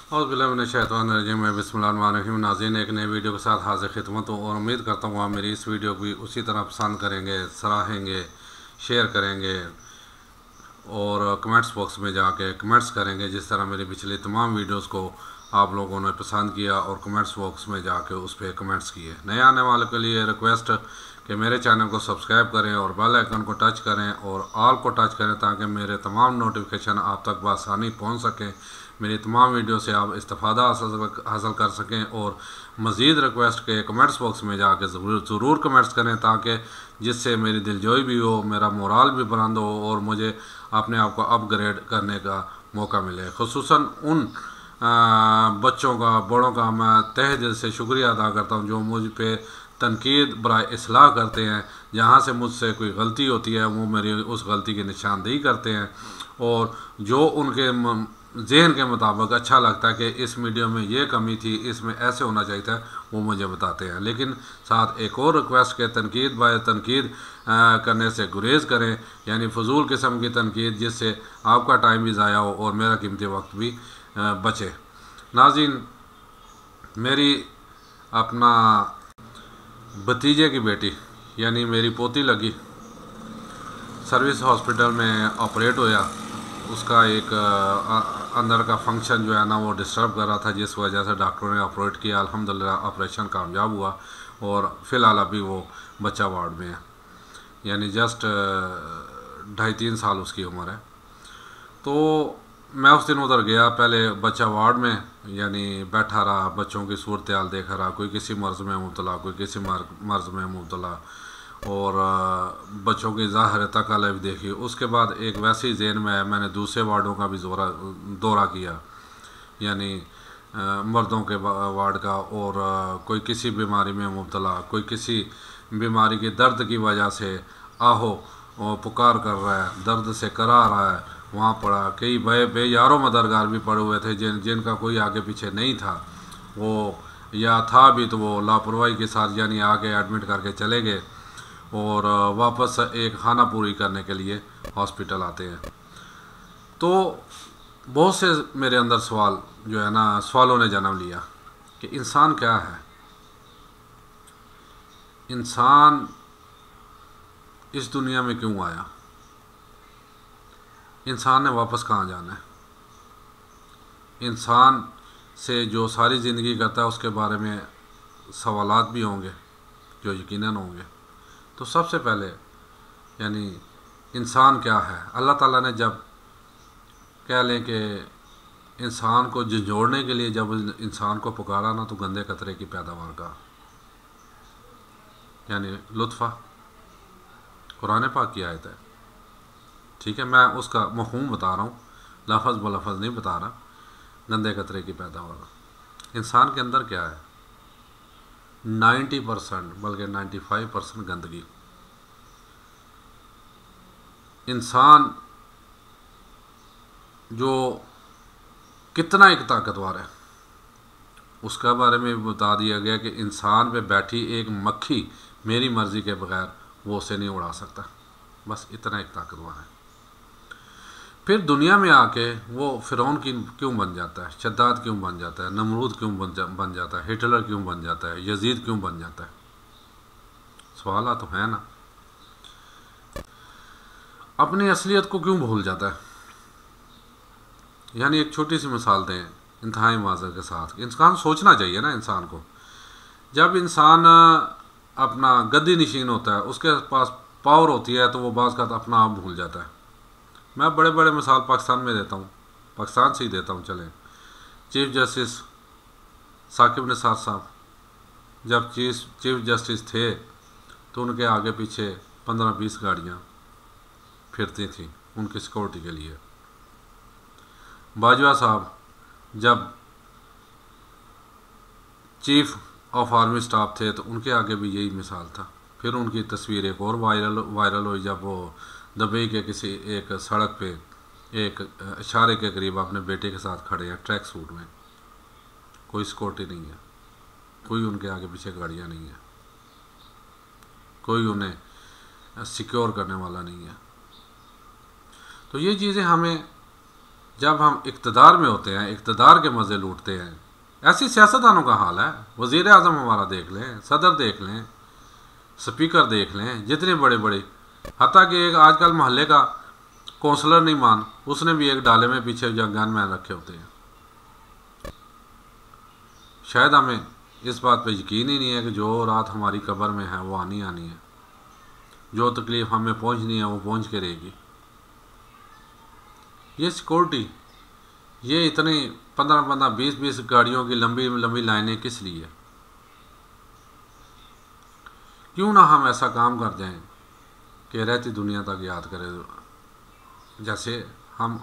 और बिस्मिल्लाहिर्रहमानिर्रहीम मैं बिस्मिल्लाहिर्रहमानिर्रहीम। नाज़रीन, एक नई वीडियो के साथ हाजिर खिदमत हूँ और उम्मीद करता हूँ आप मेरी इस वीडियो को भी उसी तरह पसंद करेंगे, सराहेंगे, शेयर करेंगे और कमेंट्स बॉक्स में जाके कमेंट्स करेंगे जिस तरह मेरी पिछली तमाम वीडियोस को आप लोगों ने पसंद किया और कमेंट्स बॉक्स में जाके उस पर कमेंट्स किए। नए आने वाले के लिए रिक्वेस्ट कि मेरे चैनल को सब्सक्राइब करें और बेल आइकन को टच करें और ऑल को टच करें ताकि मेरे तमाम नोटिफिकेशन आप तक बआसानी पहुंच सकें, मेरी तमाम वीडियो से आप इस्तेफादा हासिल कर सकें। और मज़ीद रिक्वेस्ट के कमेंट्स बॉक्स में जाके ज़रूर कमेंट्स करें ताकि जिससे मेरी दिलजोई भी हो, मेरा मोराल भी बुलंद हो और मुझे अपने आप को अपग्रेड करने का मौका मिले। खुसूसन उन बच्चों का, बड़ों का मैं तहे दिल से शुक्रिया अदा करता हूँ जो मुझ पे तनकीद बराए इस्लाह करते हैं। जहाँ से मुझसे कोई गलती होती है वो मेरी उस गलती की निशानदेही करते हैं और जो उनके जहन के मुताबिक अच्छा लगता है कि इस मीडिया में ये कमी थी, इसमें ऐसे होना चाहिए था, वो मुझे बताते हैं। लेकिन साथ एक और रिक्वेस्ट के तनकीद बाय तनकीद करने से गुरेज करें, यानी फजूल किस्म की तनकीद जिससे आपका टाइम भी ज़ाया हो और मेरा कीमती वक्त भी बचे। नाज़रीन, मेरी अपना भतीजे की बेटी यानी मेरी पोती लगी सर्विस हॉस्पिटल में ऑपरेट होया। उसका एक अंदर का फंक्शन जो है ना वो डिस्टर्ब कर रहा था, जिस वजह से डॉक्टरों ने ऑपरेट किया। अल्हम्दुलिल्लाह ऑपरेशन कामयाब हुआ और फ़िलहाल अभी वो बच्चा वार्ड में है, यानी जस्ट 2.5-3 साल उसकी उम्र है। तो मैं उस दिन उधर गया, पहले बच्चा वार्ड में यानी बैठा रहा, बच्चों की सूरत हाल देख रहा, कोई किसी मर्ज़ में मुब्तला, कोई किसी मर्ज़ में मुब्तला, और बच्चों की ज़ाहिर तकालीफ देखी। उसके बाद एक वैसी ज़हन में आया, मैंने दूसरे वार्डों का भी दौरा किया, यानी मर्दों के वार्ड का, और कोई किसी बीमारी में मुब्तला, कोई किसी बीमारी के दर्द की वजह से आहो पुकार कर रहा है, दर्द से करा रहा है, वहाँ पड़ा। कई बेयारों मददगार भी पड़े हुए थे जिनका कोई आगे पीछे नहीं था, वो या था भी तो वो लापरवाही के साथ यानी आके एडमिट करके चले गए और वापस एक खाना पूरी करने के लिए हॉस्पिटल आते हैं। तो बहुत से मेरे अंदर सवाल जो है ना, सवालों ने जन्म लिया कि इंसान क्या है, इंसान इस दुनिया में क्यों आया, इंसान ने वापस कहाँ जाना है, इंसान से जो सारी ज़िंदगी करता है उसके बारे में सवालात भी होंगे जो यकीनन होंगे। तो सबसे पहले यानी इंसान क्या है। अल्लाह ताला ने जब कह लें कि इंसान को झंझोड़ने के लिए जब इंसान को पुकारा ना, तो गंदे कतरे की पैदावार का यानी लुत्फ़ा कुरान पाक की आयत है। ठीक है, मैं उसका मफ़हूम बता रहा हूँ, लफ्ज़ ब लफ्ज़ नहीं बता रहा। गंदे कतरे की पैदावार, इंसान के अंदर क्या है, 90% बल्कि 95% गंदगी। इंसान जो कितना एक ताकतवर है उसका बारे में बता दिया गया कि इंसान पे बैठी एक मक्खी मेरी मर्ज़ी के बगैर वो उसे नहीं उड़ा सकता, बस इतना एक ताकतवर है। फिर दुनिया में आके वो फ़िरौन क्यों बन जाता है, शद्दाद क्यों बन जाता है, नमरूद क्यों बन जाता है, हिटलर क्यों बन जाता है, यजीद क्यों बन जाता है। सवाल तो है ना। अपनी असलियत को क्यों भूल जाता है। यानी एक छोटी सी मिसाल दें इंतहाई माज़र के साथ, इंसान सोचना चाहिए ना इंसान को। जब इंसान अपना गद्दी नशीन होता है, उसके पास पावर होती है, तो वो बाज़ का अपना आप भूल जाता है। मैं बड़े बड़े मिसाल पाकिस्तान में देता हूँ, पाकिस्तान से ही देता हूँ। चलें, चीफ जस्टिस साकिब निसार साहब जब चीफ जस्टिस थे तो उनके आगे पीछे 15-20 गाड़ियाँ फिरती थी उनकी सिक्योरिटी के लिए। बाजवा साहब जब चीफ ऑफ आर्मी स्टाफ थे तो उनके आगे भी यही मिसाल था। फिर उनकी तस्वीर एक और वायरल हुई जब वो दुबई के किसी एक सड़क पे एक इशारे के करीब अपने बेटे के साथ खड़े हैं ट्रैक सूट में, कोई सिक्योरिटी नहीं है, कोई उनके आगे पीछे गाड़ियाँ नहीं है, कोई उन्हें सिक्योर करने वाला नहीं है। तो ये चीज़ें हमें जब हम इक़्तिदार में होते हैं, इक़्तिदार के मज़े लूटते हैं। ऐसी सियासतदानों का हाल है। वज़ीर आज़म हमारा देख लें, सदर देख लें, स्पीकर देख लें, जितने बड़े बड़े, हत्ता कि एक आजकल मोहल्ले का कौंसलर नहीं मान, उसने भी एक डाले में पीछे गन मैन रखे होते हैं। शायद हमें इस बात पे यकीन ही नहीं है कि जो रात हमारी कब्र में है वो आनी आनी है, जो तकलीफ़ हमें पहुंचनी है वो पहुंच के रहेगी। ये सिक्योरिटी, ये इतनी 15-15, 20-20 गाड़ियों की लंबी लंबी लाइनें किस लिए? क्यों ना हम ऐसा काम कर जाएं कि रहती दुनिया तक याद करें। जैसे हम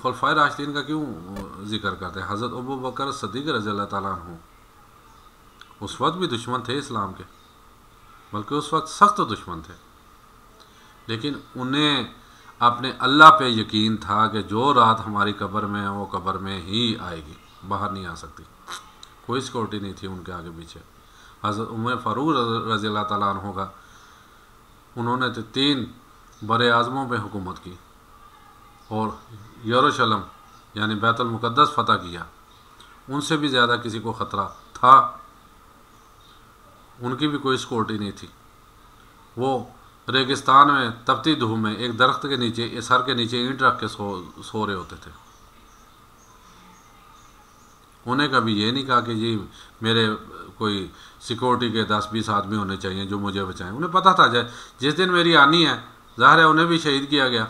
खुलफाए राशिदीन का क्यों जिक्र करते हैं? हज़रत अबू बकर सिद्दीक़ रज़ियल्लाहु ताला अन्हु उस वक्त भी दुश्मन थे इस्लाम के, बल्कि उस वक्त सख्त दुश्मन थे, लेकिन उन्हें अपने अल्लाह पे यकीन था कि जो रात हमारी कब्र में है वो कब्र में ही आएगी, बाहर नहीं आ सकती। कोई सिक्योरिटी नहीं थी उनके आगे पीछे। हज़रत उमर फ़ारूक रज़ियल्लाहु ताला अन्हु का, उन्होंने तो 3 बड़े आज़मों पे हुकूमत की और यरूशलेम यानी बैतुल मुक़द्दस फ़तह किया। उनसे भी ज़्यादा किसी को ख़तरा था, उनकी भी कोई सिक्योरिटी नहीं थी। वो रेगिस्तान में तपती धूप में एक दरख्त के नीचे, सर के नीचे ईंट रख के सो रहे होते थे। उन्हें कभी ये नहीं कहा कि जी मेरे कोई सिक्योरिटी के 10-20 आदमी होने चाहिए जो मुझे बचाएं। उन्हें पता था जिस दिन मेरी आनी है, ज़ाहिर है उन्हें भी शहीद किया गया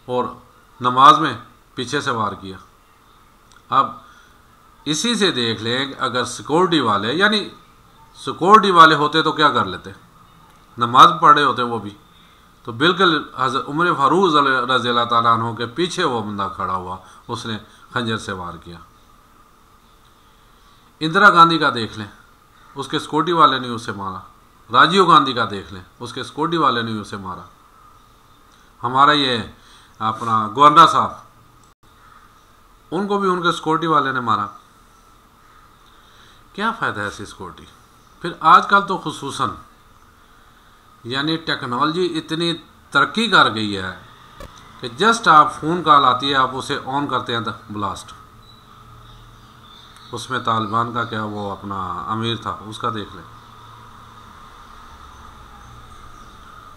और नमाज में पीछे से वार किया। अब इसी से देख लें, अगर सिक्योरिटी वाले, यानी सिक्योरिटी वाले होते तो क्या कर लेते? नमाज पढ़ रहे होते वो भी, तो बिल्कुल हज़रत उमर फ़ारूक रज़ियल्लाहु ताला अन्हु के पीछे वो बंदा खड़ा हुआ, उसने खंजर से वार किया। इंदिरा गांधी का देख लें, उसके सिक्योरिटी वाले ने उसे मारा। राजीव गांधी का देख लें, उसके सिक्योरिटी वाले ने उसे मारा। हमारा ये अपना गवर्नर साहब, उनको भी उनके सिक्योरिटी वाले ने मारा। क्या फ़ायदा है ऐसी सिक्योरिटी? फिर आजकल तो खुसूसन यानी टेक्नोलॉजी इतनी तरक्की कर गई है कि जस्ट आप फ़ोन कॉल आती है, आप उसे ऑन करते हैं तो ब्लास्ट। उसमें तालिबान का क्या वो अपना अमीर था, उसका देख लें।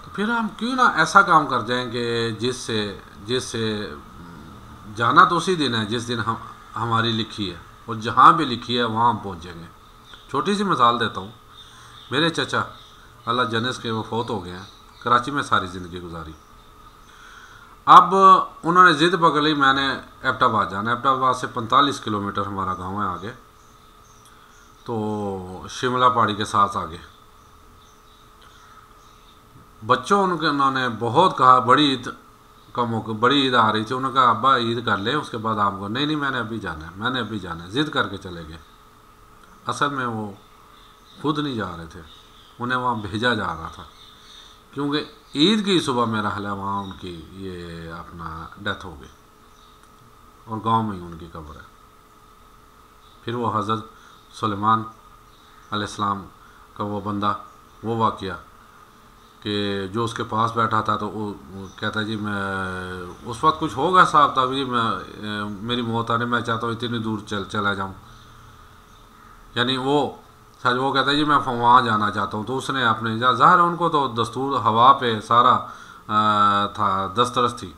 तो फिर हम क्यों ना ऐसा काम कर जाएं कि जिससे जाना तो उसी दिन है जिस दिन हमारी लिखी है, और जहाँ भी लिखी है वहाँ हम पहुँच जाएंगे। छोटी सी मिसाल देता हूँ। मेरे चचा अल्लाह जन्नत के वो फौत हो गए हैं, कराची में सारी ज़िंदगी गुजारी। अब उन्होंने ज़िद पकड़ ली, मैंने एबटाबाद जाना। एबटाबाद से 45 किलोमीटर हमारा गांव है आगे, तो शिमला पहाड़ी के साथ आगे। बच्चों उन्होंने बहुत कहा, बड़ी ईद का मौका, बड़ी ईद आ रही थी, उन्होंने कहा अब्बा ईद कर ले उसके बाद आपको। नहीं मैंने अभी जाना है, मैंने अभी जाना है, ज़िद करके चले गए। असल में वो खुद नहीं जा रहे थे, उन्हें वहाँ भेजा जा रहा था, क्योंकि ईद की सुबह मेरा ख्याल है वहाँ उनकी ये अपना डेथ हो गई और गांव में ही उनकी कब्र है। फिर वो हज़रत सुलेमान अलैहिस्सलाम का वो बंदा, वो वाक़या कि जो उसके पास बैठा था, तो वो कहता है जी मैं उस वक्त कुछ होगा साहब था जी, मेरी मौत आने, मैं चाहता हूँ इतनी दूर चला जाऊँ। यानी वो सच वो कहता है जी मैं वहाँ जाना चाहता हूँ। तो उसने अपने ज़ाहिर उनको तो दस्तूर हवा पे सारा था, दस्तरस थी,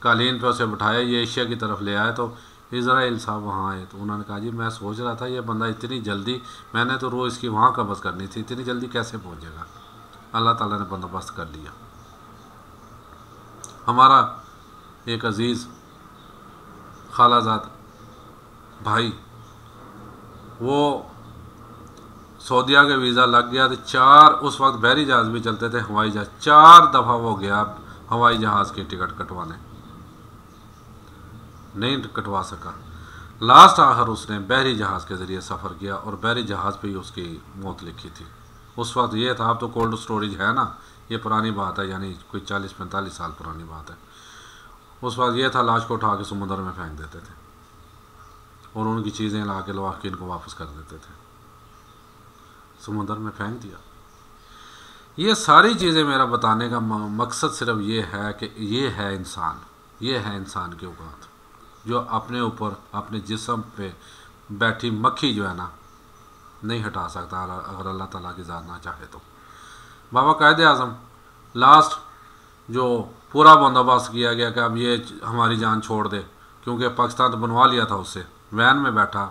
कालीन पे उसे बिठाया, ये एशिया की तरफ ले आए। तो इज़राइल साहब वहाँ आए, तो उन्होंने कहा जी मैं सोच रहा था ये बंदा इतनी जल्दी, मैंने तो रोज़ इसकी वहाँ कब्ज़ करनी थी, इतनी जल्दी कैसे पहुँचेगा? अल्लाह ताला ने बंदोबस्त कर लिया। हमारा एक अज़ीज़ खालाजाद भाई, वो सऊदीया के वीज़ा लग गया, तो 4 उस वक्त बहरी जहाज़ भी चलते थे, हवाई जहाज़, 4 दफ़ा वो गया हवाई जहाज़ की टिकट कटवाने, नहीं कटवा सका। लास्ट आखिर उसने बहरी जहाज़ के ज़रिए सफ़र किया और बहरी जहाज़ पे ही उसकी मौत लिखी थी। उस वक्त ये था, अब तो कोल्ड स्टोरेज है ना, ये पुरानी बात है, यानी कोई 40-45 साल पुरानी बात है। उस वक्त ये था, लाश को उठा के समुद्र में फेंक देते थे और उनकी चीज़ें ला के लवाकिन को वापस कर देते थे, समुद्र में फेंक दिया। ये सारी चीज़ें मेरा बताने का मकसद सिर्फ ये है कि ये है इंसान, ये है इंसान की औकात, जो अपने ऊपर अपने जिस्म पे बैठी मक्खी जो है ना नहीं हटा सकता अगर अल्लाह ताला की ज़ात ना चाहे तो। बाबा कायदे आज़म लास्ट जो पूरा बंदोबस्त किया गया कि अब ये हमारी जान छोड़ दे, क्योंकि पाकिस्तान तो बनवा लिया था उससे, वैन में बैठा,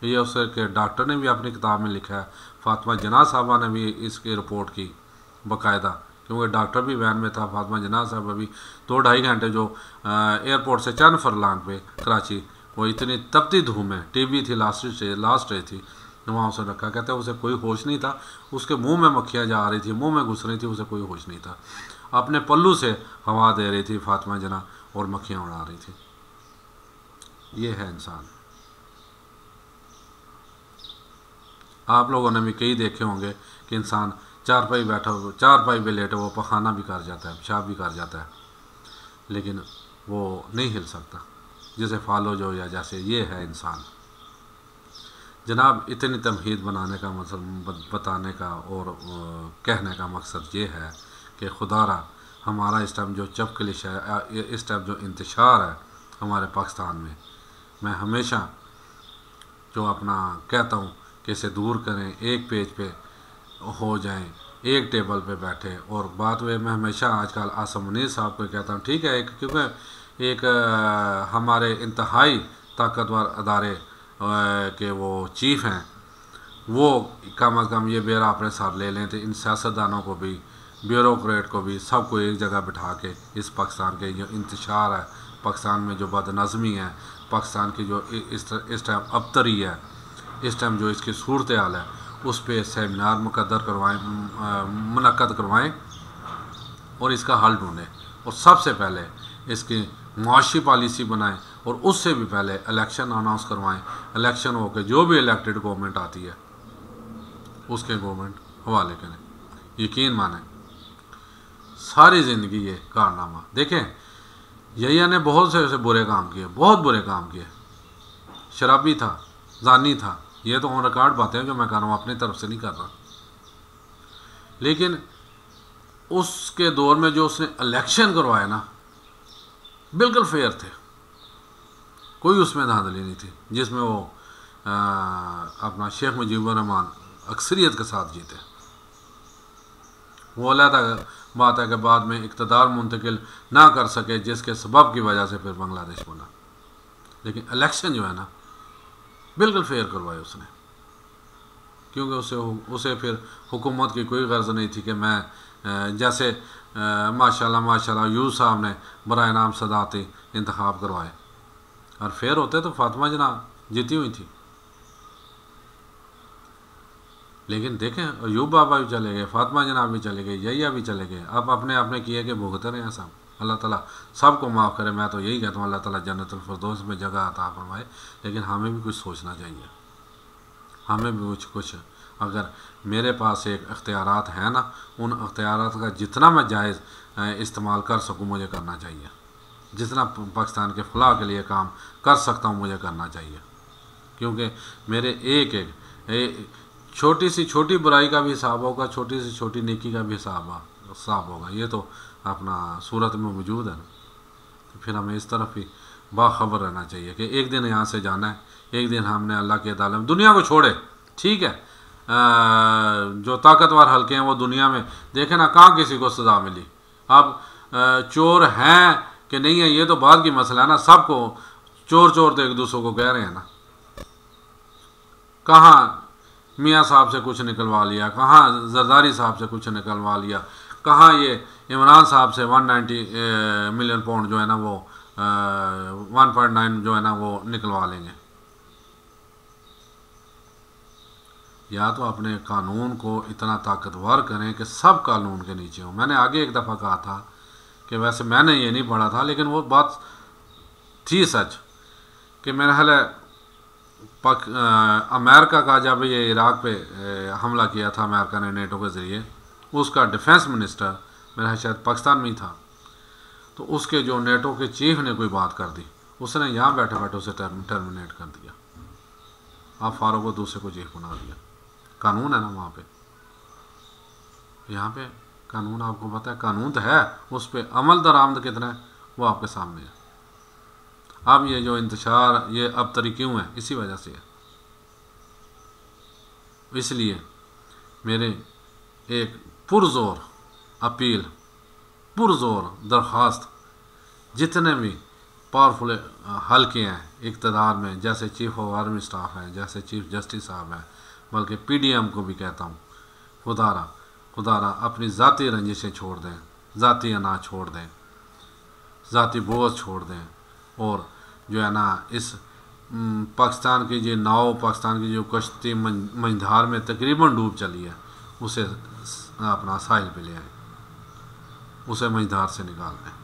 ये उसके डॉक्टर ने भी अपनी किताब में लिखा है, फातिमा जना साहबा ने भी इसकी रिपोर्ट की बाकायदा, क्योंकि डॉक्टर भी वैन में था। फातिमा जना साहब अभी 2-2.5 घंटे जो एयरपोर्ट से चंद फरलांग पे कराची, वो इतनी तपती धूप में, टीबी थी, लास्ट डे थी, वहाँ उसे रखा, कहते हैं उसे कोई होश नहीं था, उसके मुंह में मक्खियाँ जा रही थी, मुंह में घुस रही थी, उसे कोई होश नहीं था, अपने पल्लू से हवा दे रही थी फातिमा जना और मक्खियाँ उड़ा रही थी। ये है इंसान। आप लोगों ने भी कई देखे होंगे कि इंसान चारपाई बैठा हो, चारपाई पे लेटे, वो पखाना भी कर जाता है, पेशाब भी कर जाता है, लेकिन वो नहीं हिल सकता, जैसे फॉलो जो या जैसे। ये है इंसान जनाब। इतनी तमहीद बनाने का मतलब बताने का और कहने का मकसद ये है कि खुदारा हमारा इस टाइम जो चपकलिश है, इस टाइम जो इंतशार है हमारे पाकिस्तान में, मैं हमेशा जो अपना कहता हूँ कि इसे दूर करें, एक पेज पे हो जाएं, एक टेबल पे बैठे। और बात वे मैं हमेशा आजकल आसम मुनीर साहब को कहता हूँ, ठीक है, क्योंकि एक हमारे इंतहाई ताकतवर अदारे के वो चीफ़ हैं, वो कम अज़ कम ये बेरा अपने साथ ले लें, तो इन सियासतदानों को भी, ब्यूरोक्रेट को भी, सबको एक जगह बिठा के इस पाकिस्तान के जो इंतशार है, पाकिस्तान में जो बदनज़मी है, पाकिस्तान की जो इस टाइम अबतरी है, इस टाइम जो इसकी सूरत हाल है, उस पर सेमिनार मुनक़्क़द करवाएँ और इसका हल ढूँढें। और सबसे पहले इसकी मुआशी पॉलिसी बनाएं और उससे भी पहले इलेक्शन अनाउंस करवाएं। इलेक्शन होकर जो भी इलेक्टेड गवर्नमेंट आती है उसके गवर्नमेंट हवाले करें। यकीन माने सारी ज़िंदगी ये कारनामा देखें, यहिया ने बहुत से ऐसे बुरे काम किए, बहुत बुरे काम किए। शराबी था, जानी था, ये तो ऑन रिकॉर्ड बातें हैं जो मैं कर रहा हूँ, अपनी तरफ से नहीं कर रहा। लेकिन उसके दौर में जो उसने इलेक्शन करवाए ना, बिल्कुल फेयर थे, कोई उसमें धांधली नहीं थी, जिसमें वो अपना शेख मुजीबुर रहमान अक्सरियत के साथ जीते। वो अलहदा बात है कि बाद में इक़्तिदार मुंतकिल ना कर सके, जिसके सबब की वजह से फिर बांग्लादेश बना। लेकिन इलेक्शन जो है ना बिल्कुल फेयर करवाए उसने, क्योंकि उसे फिर हुकूमत की कोई गर्ज नहीं थी कि मैं जैसे माशाल्लाह यूँ साहब ने बराए नाम सदाती इंतखाब करवाए, और फेयर होते तो फातिमा जना जीती हुई थी। लेकिन देखें, अयूब बाबा भी चले गए, फातिमा जना भी चले गए, यहिया भी चले गए, अब अपने अपने किए के भुगते रहे हैं सब। अल्लाह ताला सबको माफ़ करे। मैं तो यही कहता हूँ अल्लाह ताला जन्नतुल फिरदौस में जगह अता फरमाए। लेकिन हमें भी कुछ सोचना चाहिए, हमें भी कुछ अगर मेरे पास एक अख्तियारात है ना, उन अख्तियारात का जितना मैं जायज़ इस्तेमाल कर सकूँ मुझे करना चाहिए। जितना पाकिस्तान के फलाह के लिए काम कर सकता हूँ मुझे करना चाहिए, क्योंकि मेरे एक छोटी सी छोटी बुराई का भी हिसाब होगा, छोटी सी छोटी नेकी का भी हिसाब होगा। ये तो अपना सूरत में मौजूद है ना। तो फिर हमें इस तरफ ही बाखबर रहना चाहिए कि एक दिन यहाँ से जाना है, एक दिन हमने अल्लाह के अदालत में, दुनिया को छोड़े, ठीक है, जो ताकतवर हल्के हैं वो दुनिया में देखें ना, कहाँ किसी को सज़ा मिली। अब चोर हैं कि नहीं है ये तो बाद की मसला है ना, सबको चोर चोर तो एक दूसरे को कह रहे हैं ना। कहाँ मियाँ साहब से कुछ निकलवा लिया, कहाँ जरदारी साहब से कुछ निकलवा लिया, कहाँ ये इमरान साहब से 190 मिलियन पाउंड जो है ना वो 1.9 जो है ना वो निकलवा लेंगे। या तो अपने कानून को इतना ताकतवर करें कि सब कानून के नीचे हो। मैंने आगे एक दफ़ा कहा था कि वैसे मैंने ये नहीं पढ़ा था, लेकिन वो बात थी सच, कि मेरा ख्याल है अमेरिका का जब ये इराक़ पे हमला किया था अमेरिका ने नेटो के ज़रिए, उसका डिफेंस मिनिस्टर मेरा शायद पाकिस्तान में ही था, तो उसके जो नेटो के चीफ ने कोई बात कर दी, उसने यहाँ बैठे बैठे उसे टर्मिनेट कर दिया। आप फारूक को दूसरे को चीफ बना दिया। कानून है ना वहाँ पे, यहाँ पे कानून आपको पता है, कानून तो है, उस पर अमल दरामद कितना है वो आपके सामने है। अब ये जो इंतशार ये अब तरी क्यों है, इसी वजह से है। इसलिए मेरे एक पुरजोर अपील, पुरजोर दरख्वास्त, जितने भी पावरफुल हल्के हैं इक़्तिदार में, जैसे चीफ ऑफ आर्मी स्टाफ हैं, जैसे चीफ जस्टिस साहब हैं, बल्कि पीडीएम को भी कहता हूँ, खुदारा अपनी ज़ाती रंजिशें छोड़ दें, ज़ाती अनाज छोड़ दें, ज़ाती बोझ छोड़ दें, और जो है ना इस पाकिस्तान की जो नाव, पाकिस्तान की जो कश्ती मंझधार में तकरीबन डूब चली है, उसे अपना साहिल पे ले आए, उसे मंझधार से निकाल दें।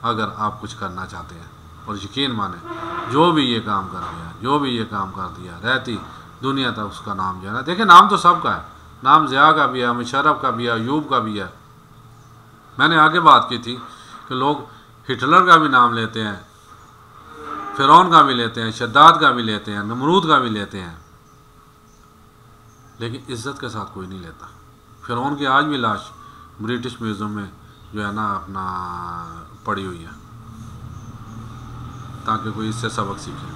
अगर आप कुछ करना चाहते हैं, और यकीन माने जो भी ये काम कर दिया रहती दुनिया तक उसका नाम जो है ना, देखिए नाम तो सबका है, नाम ज़िया का भी है, मुशर्रफ का भी है, अयूब का भी है। मैंने आगे बात की थी कि लोग हिटलर का भी नाम लेते हैं, फ़िरौन का भी लेते हैं, शद्दाद का भी लेते हैं, नमरूद का भी लेते हैं, लेकिन इज़्ज़त के साथ कोई नहीं लेता। फ़िरौन की आज भी लाश ब्रिटिश म्यूज़ियम में जो है ना अपना पड़ी हुई है, ताकि कोई इससे सबक सीखे।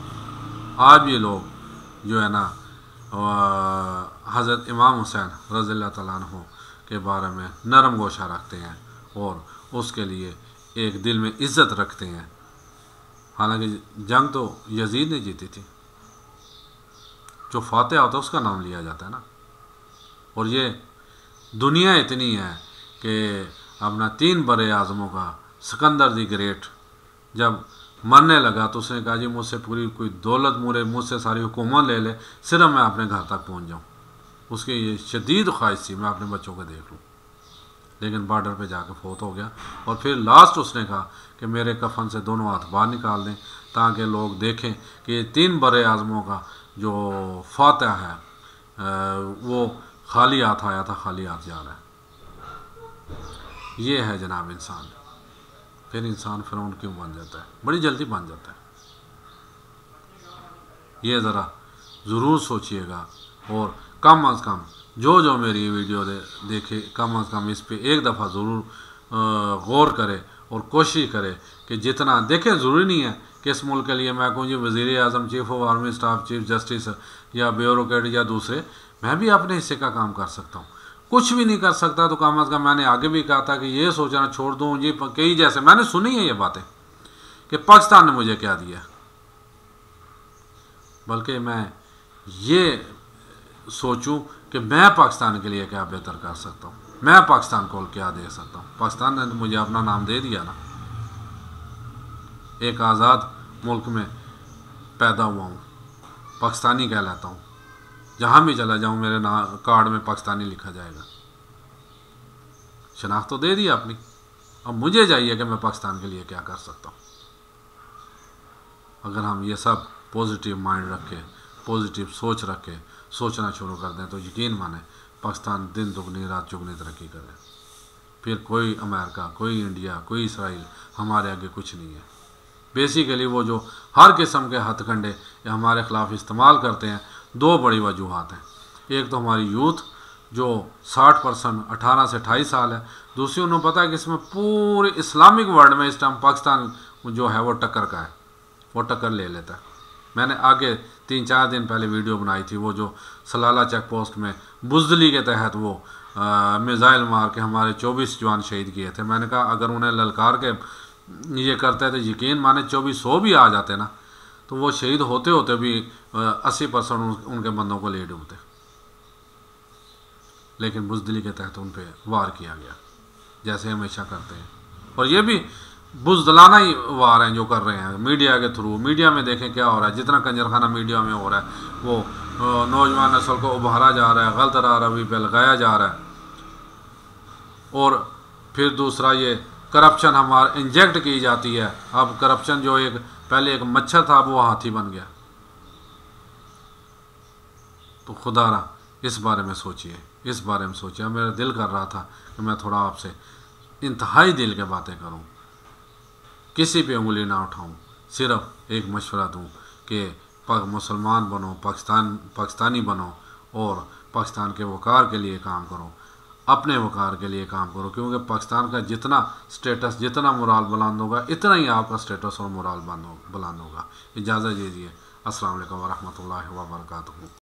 आज भी लोग जो है ना हज़रत इमाम हुसैन रज़ियल्लाहु तआला अन्हु के बारे में नरम गोशा रखते हैं और उसके लिए एक दिल में इज़्ज़त रखते हैं। हालांकि जंग तो यजीद ने जीती थी, जो फातिह होता है उसका नाम लिया जाता है ना। और ये दुनिया इतनी है कि अपना 3 बड़े आज़मों का सिकंदर दी ग्रेट जब मरने लगा तो उसने कहा जी मुझसे पूरी कोई दौलत मुझसे सारी हुकूमत ले ले, सिर्फ मैं अपने घर तक पहुंच जाऊं। उसकी ये शदीद ख्वाहिश थी मैं अपने बच्चों को देख लूं, लेकिन बॉर्डर पे जाकर फौत हो गया। और फिर लास्ट उसने कहा कि मेरे कफन से दोनों हाथ बाहर निकाल दें, ताकि लोग देखें कि ये 3 बड़े आज़मों का जो फातिह है वो खाली हाथ आया था, खाली हाथ जा रहा है। ये है जनाब इंसान। फिर इंसान फ़िरौन क्यों बन जाता है? बड़ी जल्दी बन जाता है। ये ज़रा ज़रूर सोचिएगा, और कम अज़ कम जो मेरी वीडियो देखे कम अज़ कम इस पर एक दफ़ा ज़रूर गौर करे और कोशिश करे कि जितना देखें। ज़रूरी नहीं है कि इस मुल्क के लिए मैं कहूँ जी वज़ीर आज़म, chief of army staff, chief justice या ब्यूरोक्रेट या दूसरे, मैं भी अपने हिस्से का काम कर सकता हूँ। कुछ भी नहीं कर सकता तो कम अज़ कम मैंने आगे भी कहा था कि ये सोचना छोड़ दूँ जी। कई जैसे मैंने सुनी है ये बातें कि पाकिस्तान ने मुझे क्या दिया, बल्कि मैं ये सोचूं कि मैं पाकिस्तान के लिए क्या बेहतर कर सकता हूँ, मैं पाकिस्तान को क्या दे सकता हूँ। पाकिस्तान ने मुझे अपना नाम दे दिया ना, एक आज़ाद मुल्क में पैदा हुआ हूँ, पाकिस्तानी कहलाता हूँ। जहाँ भी चला जाऊँ मेरे कार्ड में पाकिस्तानी लिखा जाएगा। शनाख्त तो दे दी अपनी, अब मुझे चाहिए कि मैं पाकिस्तान के लिए क्या कर सकता हूँ। अगर हम ये सब पॉजिटिव माइंड रख के, पॉजिटिव सोच रख के सोचना शुरू कर दें तो यकीन माने पाकिस्तान दिन दुगनी रात चुगनी तरक्की करे। फिर कोई अमेरिका, कोई इंडिया, कोई इसराइल हमारे आगे कुछ नहीं है। बेसिकली वो जो हर किस्म के हथकंडे हमारे ख़िलाफ़ इस्तेमाल करते हैं, 2 बड़ी वजूहात हैं। एक तो हमारी यूथ जो 60% 18 से 28 साल है, दूसरी उन्हें पता है कि इसमें पूरे इस्लामिक वर्ल्ड में इस टाइम पाकिस्तान जो है वो टक्कर का है, वो टक्कर ले लेता है। मैंने आगे 3-4 दिन पहले वीडियो बनाई थी, वो जो सलाला चेक पोस्ट में बुज़दली के तहत वो मिज़ाइल मार के हमारे 24 जवान शहीद किए थे। मैंने कहा अगर उन्हें ललकार के ये करते तो यकीन माने 2400 भी आ जाते ना, तो वो शहीद होते होते भी 80% उनके बंदों को ले डूबते। लेकिन बुज़दली के तहत उन पर वार किया गया, जैसे हमेशा करते हैं। और ये भी बुज़दलाना ही वार हैं जो कर रहे हैं मीडिया के थ्रू। मीडिया में देखें क्या हो रहा है, जितना कंजरखाना मीडिया में हो रहा है, वो नौजवान नस्ल को उभारा जा रहा है, गलत रवैये पे लगाया जा रहा है। और फिर दूसरा ये करप्शन हमारा इंजेक्ट की जाती है। अब करप्शन जो एक पहले एक मच्छर था, वो हाथी बन गया। तो खुदारा इस बारे में सोचिए, इस बारे में सोचिए। मेरा दिल कर रहा था कि मैं थोड़ा आपसे इंतहाई दिल के बातें करूं, किसी पे उंगली ना उठाऊं, सिर्फ एक मशवरा दूं कि मुसलमान बनो, पाकिस्तानी बनो और पाकिस्तान के वक़ार के लिए काम करो। अपने वकार के लिए काम करो, क्योंकि पाकिस्तान का जितना स्टेटस, जितना मोराल बुलंद होगा, इतना ही आपका स्टेटस और मोराल बुलंद होगा। इजाज़त दीजिए। अस्सलाम वालेकुम वरहमतुल्लाहि व बरकातुहू।